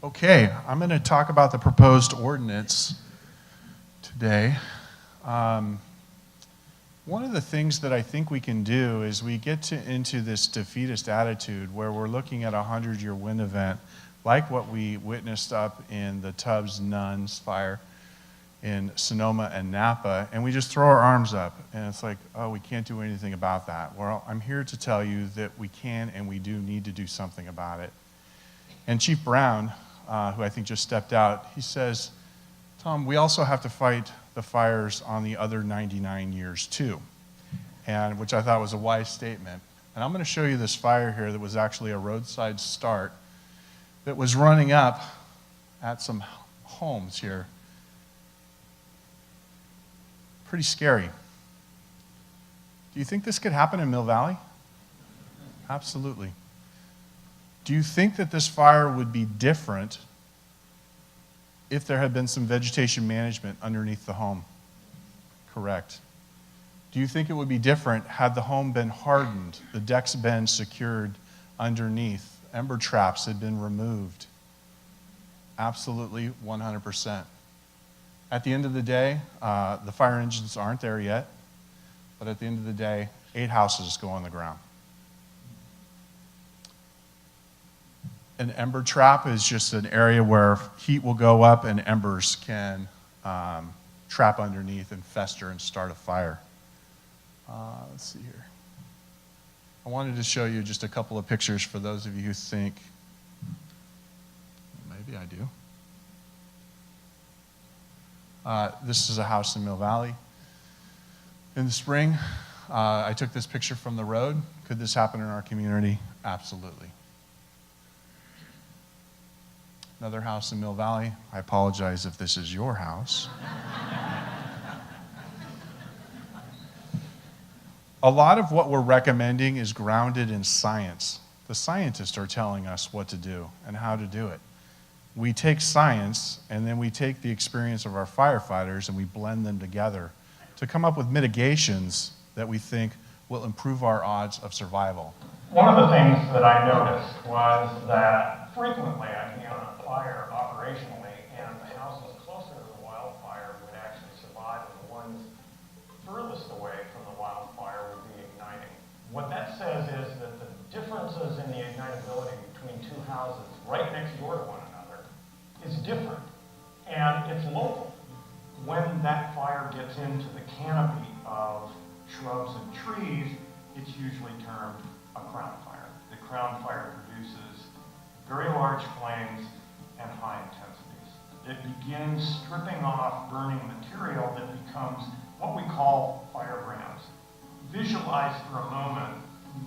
Okay, I'm going to talk about the proposed ordinance today. One of the things that I think we can do is we get into this defeatist attitude where we're looking at a 100-year wind event like what we witnessed up in the Tubbs Nuns fire in Sonoma and Napa, and we just throw our arms up, and it's like, oh, we can't do anything about that. Well, I'm here to tell you that we can and we do need to do something about it. And Chief Brown, who I think just stepped out, he says, Tom, we also have to fight the fires on the other 99 years too, and which I thought was a wise statement. And I'm going to show you this fire here that was actually a roadside start that was running up at some homes here. Pretty scary. Do you think this could happen in Mill Valley? Absolutely. Do you think that this fire would be different if there had been some vegetation management underneath the home? Correct. Do you think it would be different had the home been hardened, the decks been secured underneath, ember traps had been removed? Absolutely, 100%. At the end of the day, the fire engines aren't there yet, but at the end of the day, 8 houses go on the ground. An ember trap is just an area where heat will go up and embers can trap underneath and fester and start a fire. Let's see here. I wanted to show you just a couple of pictures for those of you who think, maybe I do. This is a house in Mill Valley. In the spring, I took this picture from the road. Could this happen in our community? Absolutely. Another house in Mill Valley. I apologize if this is your house. A lot of what we're recommending is grounded in science. The scientists are telling us what to do and how to do it. We take science and then we take the experience of our firefighters and we blend them together to come up with mitigations that we think will improve our odds of survival. One of the things that I noticed was that frequently I'd be on a fire operationally and the houses closer to the wildfire would actually survive and the ones furthest away from the wildfire would be igniting. What that says is that the differences in the ignitability between 2 houses right next door to one another is different, and it's local. When that fire gets into the canopy of shrubs and trees, it's usually termed a crown fire. The crown fire produces very large flames and high intensities. It begins stripping off burning material that becomes what we call firebrands. Visualize for a moment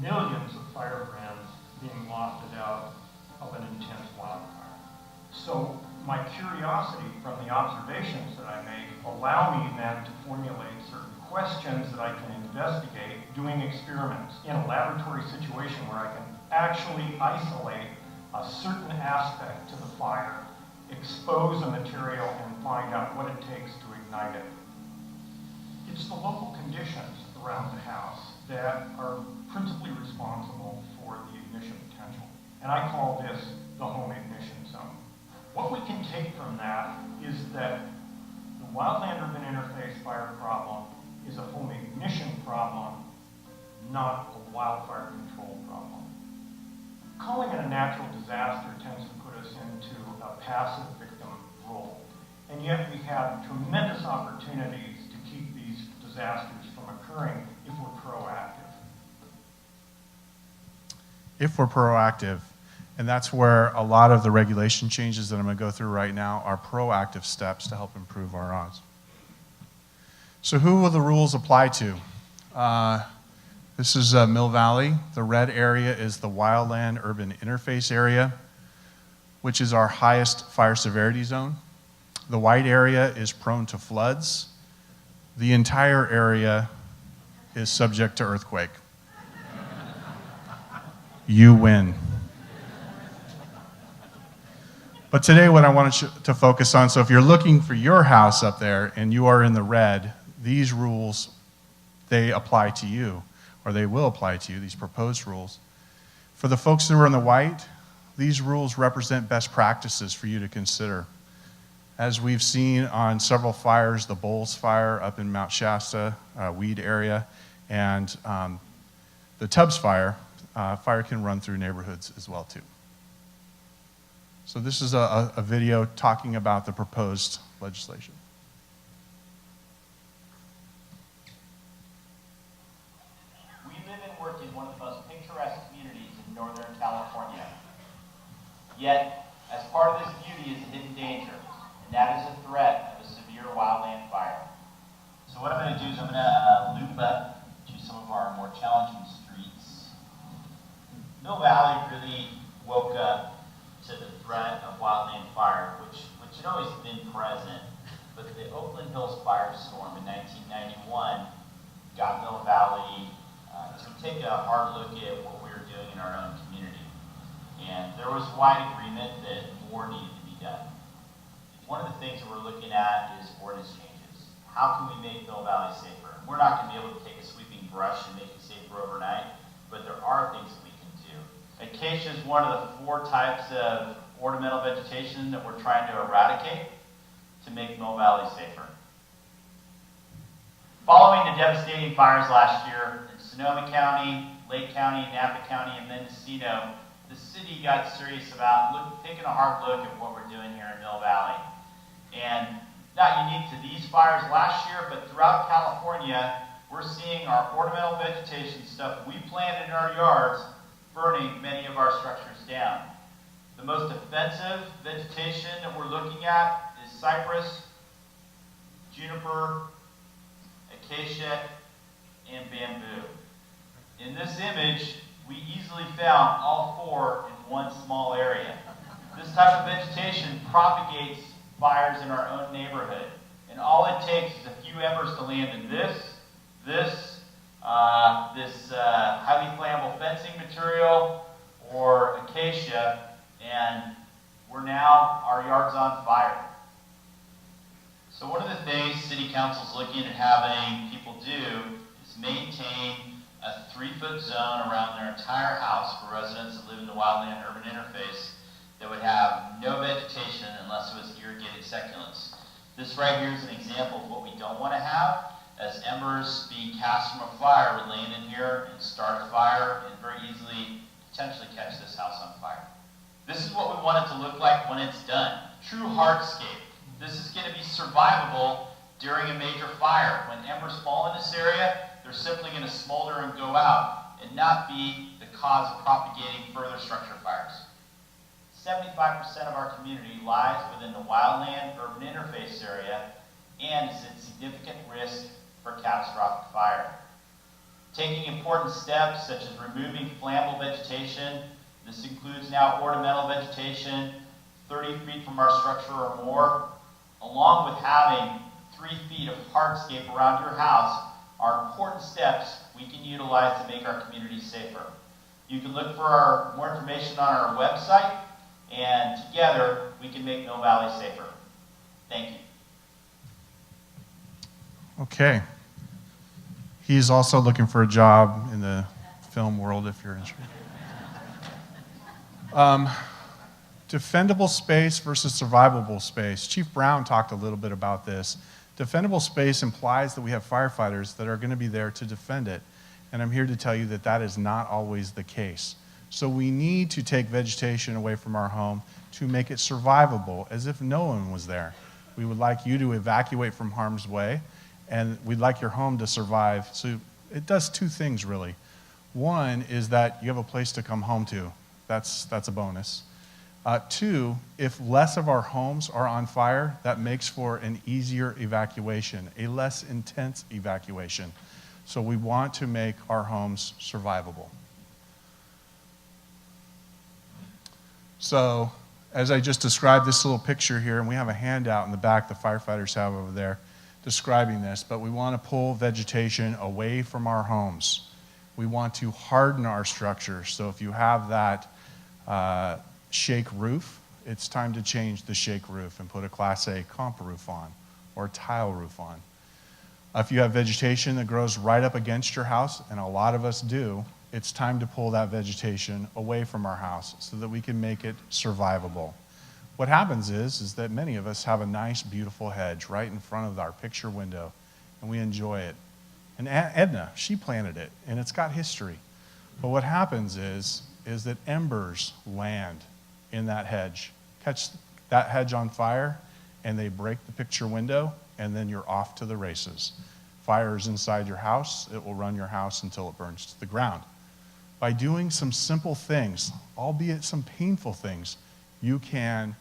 millions of firebrands being lofted out of an intense wildfire. So my curiosity from the observations that I make allow me then to formulate certain questions that I can investigate doing experiments in a laboratory situation where I can actually isolate a certain aspect to the fire, expose a material, and find out what it takes to ignite it. It's the local conditions around the house that are principally responsible for the ignition potential. And I call this the home ignition zone. What we can take from that is that the wildland urban interface fire problem is a home ignition problem, not a wildfire control problem. Calling it a natural disaster tends to put us into a passive victim role. And yet we have tremendous opportunities to keep these disasters from occurring if we're proactive. If we're proactive, and that's where a lot of the regulation changes that I'm going to go through right now are proactive steps to help improve our odds. So who will the rules apply to? This is Mill Valley. The red area is the Wildland urban interface area, which is our highest fire severity zone. The white area is prone to floods. The entire area is subject to earthquake. You win. But today what I want to focus on, so if you're looking for your house up there and you are in the red, these rules, they apply to you, or they will apply to you, these proposed rules. For the folks who are in the white, these rules represent best practices for you to consider. As we've seen on several fires, the Bowles Fire up in Mount Shasta, Weed area, and the Tubbs Fire, fire can run through neighborhoods as well too. So this is a video talking about the proposed legislation. We live and work in one of the most picturesque communities in Northern California. Yet, as part of this beauty is a hidden danger, and that is a threat of a severe wildland fire. So what I'm going to do is I'm going to loop up to some of our more challenging streets. Mill Valley really woke up to the threat of wildland fire, which had always been present, but the Oakland Hills firestorm in 1991 got Mill Valley to take a hard look at what we were doing in our own community. And there was wide agreement that more needed to be done. One of the things that we're looking at is ordinance changes. How can we make Mill Valley safer? We're not going to be able to take a sweeping brush and make it safer overnight, but there are things that we can do. Acacia is one of the 4 types of ornamental vegetation that we're trying to eradicate to make Mill Valley safer. Following the devastating fires last year in Sonoma County, Lake County, Napa County, and Mendocino, the city got serious about taking a hard look at what we're doing here in Mill Valley. And not unique to these fires last year, but throughout California, we're seeing our ornamental vegetation stuff we planted in our yards burning many of our structures down. The most offensive vegetation that we're looking at is cypress, juniper, acacia, and bamboo. In this image, we easily found all 4 in one small area. This type of vegetation propagates fires in our own neighborhood. And all it takes is a few embers to land in this highly flammable fencing material or acacia, and our yard's on fire. So one of the things City Council's looking at having people do is maintain a 3-foot zone around their entire house for residents that live in the wildland urban interface that would have no vegetation unless it was irrigated succulents. This right here is an example of what we don't want to have, as embers being cast from a fire would land in here and start a fire and very easily potentially catch this house on fire. This is what we want it to look like when it's done. True hardscape. This is going to be survivable during a major fire. When embers fall in this area, they're simply going to smolder and go out and not be the cause of propagating further structure fires. 75% of our community lies within the wildland urban interface area and is at significant risk for catastrophic fire. Taking important steps such as removing flammable vegetation, this includes now ornamental vegetation 30 feet from our structure or more, along with having 3 feet of hardscape around your house, are important steps we can utilize to make our community safer. You can look for more information on our website, and together we can make Mill Valley safer. Thank you. Okay. He's also looking for a job in the film world if you're interested. Defendable space versus survivable space. Chief Brown talked a little bit about this. Defendable space implies that we have firefighters that are going to be there to defend it. And I'm here to tell you that that is not always the case. So we need to take vegetation away from our home to make it survivable, as if no one was there. We would like you to evacuate from harm's way, and we'd like your home to survive. So it does 2 things, really. One is that you have a place to come home to. That's a bonus. 2, if less of our homes are on fire, that makes for an easier evacuation, a less intense evacuation. So we want to make our homes survivable. So, as I just described this little picture here, and we have a handout in the back the firefighters have over there describing this, but we want to pull vegetation away from our homes. We want to harden our structures. So if you have that shake roof, it's time to change the shake roof and put a Class A comp roof on or a tile roof on. If you have vegetation that grows right up against your house, and a lot of us do, it's time to pull that vegetation away from our house so that we can make it survivable. What happens is that many of us have a nice, beautiful hedge right in front of our picture window, and we enjoy it. And Edna, she planted it, and it's got history. But what happens is that embers land in that hedge, catch that hedge on fire, and they break the picture window, and then you're off to the races. Fire is inside your house. It will run your house until it burns to the ground. By doing some simple things, albeit some painful things, you can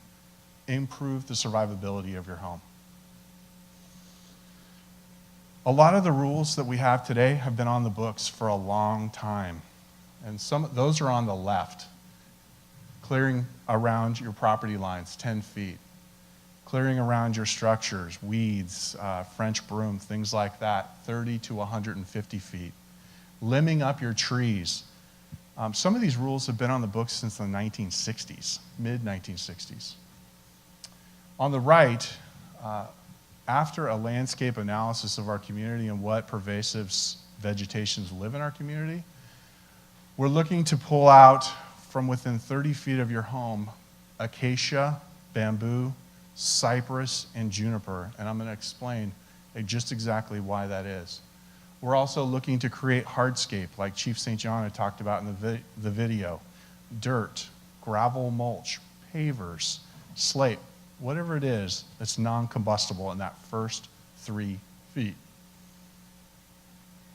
improve the survivability of your home. A lot of the rules that we have today have been on the books for a long time. And those are on the left. Clearing around your property lines, 10 feet. Clearing around your structures, weeds, French broom, things like that, 30 to 150 feet. Limbing up your trees. Some of these rules have been on the books since the 1960s, mid-1960s. On the right, after a landscape analysis of our community and what pervasive vegetations live in our community, we're looking to pull out from within 30 feet of your home acacia, bamboo, cypress, and juniper, and I'm going to explain just exactly why that is. We're also looking to create hardscape, like Chief St. John had talked about in the video. Dirt, gravel mulch, pavers, slate, whatever it is that's non-combustible in that first 3 feet.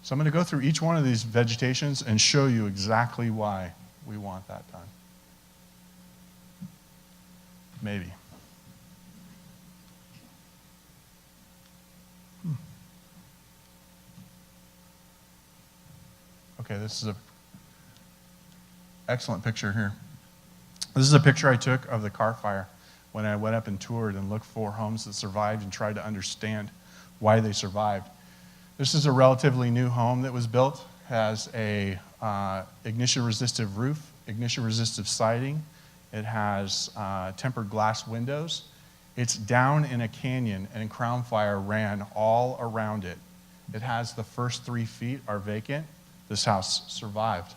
So I'm going to go through each one of these vegetations and show you exactly why we want that done. Maybe. Okay, this is an excellent picture here. This is a picture I took of the car fire when I went up and toured and looked for homes that survived and tried to understand why they survived. This is a relatively new home that was built, has a ignition-resistive roof, ignition-resistive siding. It has tempered glass windows. It's down in a canyon, and Crown Fire ran all around it. It has the first 3 feet are vacant. This house survived.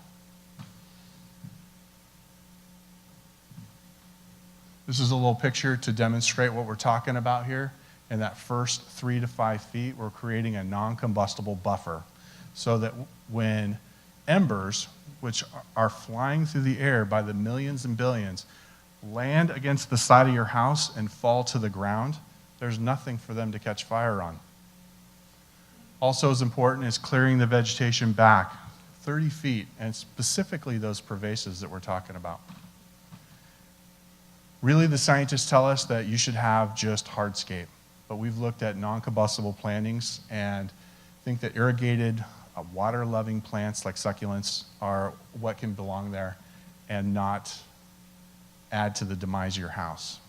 This is a little picture to demonstrate what we're talking about here. In that first 3 to 5 feet, we're creating a non-combustible buffer so that when embers, which are flying through the air by the millions and billions, land against the side of your house and fall to the ground, there's nothing for them to catch fire on. Also as important is clearing the vegetation back 30 feet, and specifically those pervasives that we're talking about. Really, the scientists tell us that you should have just hardscape, but we've looked at non-combustible plantings and think that irrigated, water-loving plants like succulents are what can belong there and not add to the demise of your house.